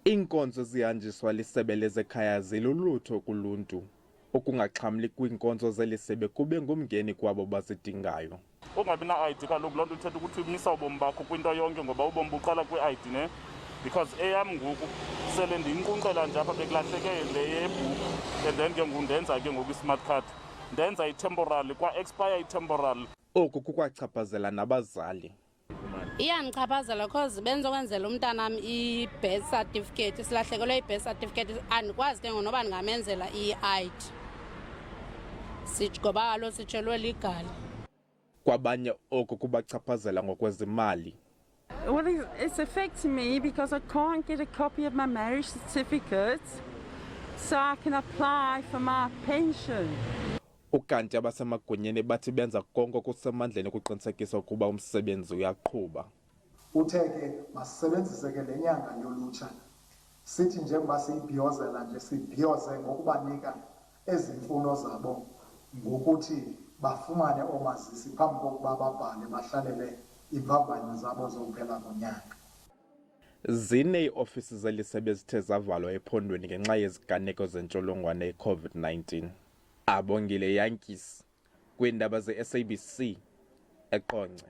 Iinkonzo zihanjiswa lisebe lezekhaya zilulutho kuluntu. Ukungaxhamli kwiinkonzo zelisebe kube ngumngeni kwabo bazidingayo. Ungabi na-ID kaloku loo nto ithetha ukuthi umisa ubomi bakho kwinto yonke, ngoba ubomi buqala kwi-ID ne. Because eyam ngoku sele ndiyinkunkqela nje apha bekulahleke le yebhuku, and then ke ngoku ndenza ke ngoku i-smart card. Ndenza i-temporal, kwa-expire i-temporal. Oku kukwachaphazela nabazali. Iyandichaphazela because benzokwenzela umntanam i-birth certificate, silahlekelwe i-birth certificate, andikwazi ke ngoku noba ndingamenzela i-ID. Ngoba kaloku sitshelwe ligali. Kwabanye oku kubachaphazela ngokwezimali. Well, it's affecting me because I can't get a copy of my marriage certificate so I can apply for my pension. Ukanti abasemagunyeni bathi benza konke okusemandleni ukuqinisekisa ukuba umsebenzi uyaqhuba. Uthe ke masisebenzise ke le nyanga yolutsha, sithi njengoba siyibhiyozela nje sibhiyoze ngokubanika ezimfuno zabo ngokuthi bafumane omazisi phambi kokuba babhale bahlalele iimvavanyo zabo zokuphela konyaka. Zine iiofisi zelisebe ezithe zavalwa ephondweni ngenxa yeziganeko zentsholongwane ye-COVID-19. Abongile Yankees kwiindaba ze-SABC eQonce.